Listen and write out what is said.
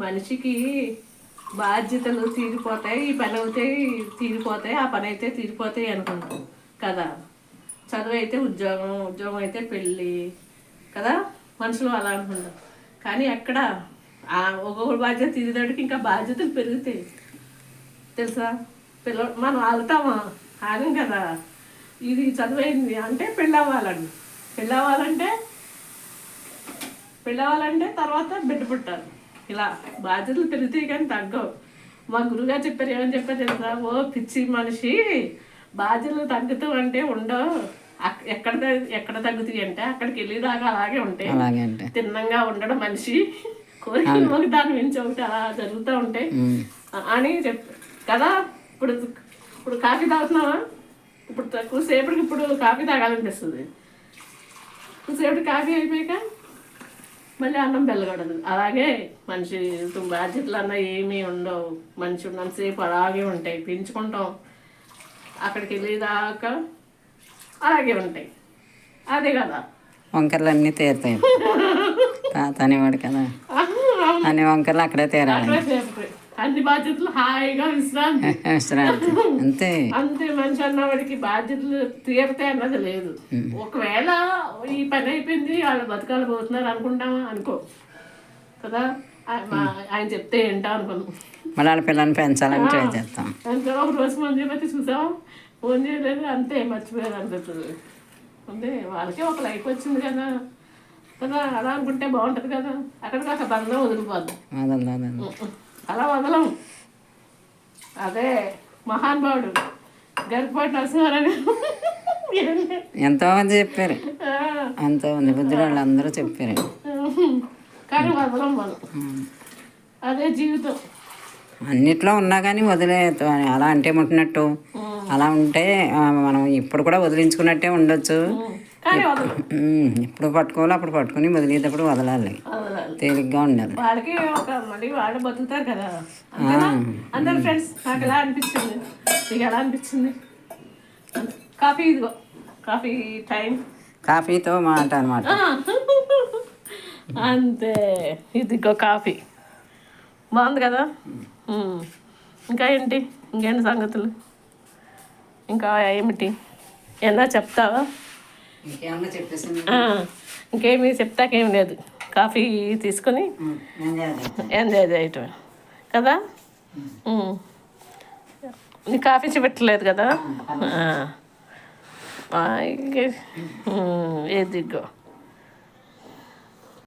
మనిషికి బాధ్యతలు తీరిపోతాయి, ఈ పని అవుతాయి తీరిపోతాయి, ఆ పని అయితే తీరిపోతాయి అనుకుంటాం కదా. చదువు అయితే ఉద్యోగం, ఉద్యోగం అయితే పెళ్ళి కదా, మనుషులు అలా అనుకుంటాం. కానీ ఎక్కడ ఒక్కొక్కటి బాధ్యత తీరేదానికి ఇంకా బాధ్యతలు పెరుగుతాయి తెలుసా. మనం ఆగుతామా? ఆగం కదా. ఇది చదువైంది అంటే పెళ్ళి అవ్వాలంటే తర్వాత బిడ్డ పుట్టాలి. ఇలా బాధ్యతలు పెరుగుతాయి కానీ తగ్గవు. మా గురువుగారు చెప్పారు, ఏమని చెప్పారు తెలుసా? ఓ పిచ్చి మనిషి, బాధ్యతలు తగ్గుతూ అంటే ఉండవు, ఎక్కడ తగ్గుతాయి అంటే అక్కడికి వెళ్ళేదాకా అలాగే ఉంటాయి. తిన్నంగా ఉండడం మనిషి, కోరికలు ఒక దాని మించి ఒకటి అలా జరుగుతూ ఉంటాయి అని చెప్పారు కదా. ఇప్పుడు కాఫీ తాగుతున్నావా? ఇప్పుడు తక్కువసేపటికి ఇప్పుడు కాఫీ తాగాలనిపిస్తుంది. కొద్దిసేపటి కాఫీ అయిపోయాక మళ్ళీ అన్నం బెల్లగడదు. అలాగే మనిషి బాధ్యతలు అన్నా ఏమీ ఉండవు. మనిషి ఉన్నంతసేపు అలాగే ఉంటాయి, పెంచుకుంటాం, అక్కడికి వెళ్ళేదాకా అలాగే ఉంటాయి. అదే కదా, వంకర్లు అన్నీ తీరుతాయి. అనేవాడు కదా, అన్ని వంకర్లు అక్కడే తీరాలి. అన్ని బాధ్యతలు హాయిగా విశ్రాంతి అంతే అంతే. మనిషి అన్నవాడికి బాధ్యతలు తీరతాయి అన్నది లేదు. ఒకవేళ ఈ పని అయిపోయింది వాళ్ళు బతకాలు పోతున్నారు అనుకుంటామా? అనుకో కదా. ఆయన చెప్తే ఏంటో అనుకున్నాం. మళ్ళీ వాళ్ళ పిల్లల్ని పెంచాలని ట్రై చేస్తాం. అంతే. ఒక రోజు ఫోన్ చేయబట్టి చూసాం, ఫోన్ చేయలేదు, అంతే మర్చిపోయారు అనిపిస్తుంది. అంతే, వాళ్ళకే ఒక లైఫ్ వచ్చింది కదా కదా, అలా అనుకుంటే బాగుంటుంది కదా. అక్కడికి ఒక బంధం వదిలిపోద్దు, అలా వదలం. అదే మహానుభావుడు గరికపాటి నరసింహారావు ఎంతోమంది చెప్పారు, ఎంతోమంది బుద్ధులు వాళ్ళు అందరూ చెప్పారు. కానీ వదలం మనం, అదే జీవితం. అన్నిట్లో ఉన్నా కానీ వదిలే అలా అంటే ముట్టినట్టు అలా ఉంటే మనం ఇప్పుడు కూడా వదిలించుకున్నట్టే ఉండొచ్చు. ఎప్పుడు పట్టుకోవాలి అప్పుడు పట్టుకుని వదిలేటప్పుడు వదలాలి, తేలిగ్గా ఉండాలి. వాళ్ళకి ఒక మళ్ళీ వాళ్ళు బతుకుతారు కదా. అందరు ఫ్రెండ్స్, నాకు ఎలా అనిపించింది, నీకు ఎలా అనిపించింది? కాఫీ ఇదిగో, కాఫీ టైం, కాఫీతో మాట అనమాట. అంతే, ఇదిగో కాఫీ బాగుంది కదా. ఇంకా ఇంకేంటి సంగతులు? ఇంకా ఏమిటి ఏమన్నా చెప్తావా? ఇంకేమి చెప్తాకేం లేదు, కాఫీ తీసుకొని ఎంజాయ్ చేయటం కదా. నీ కాఫీ చూపెట్టలేదు కదా. ఏదిగో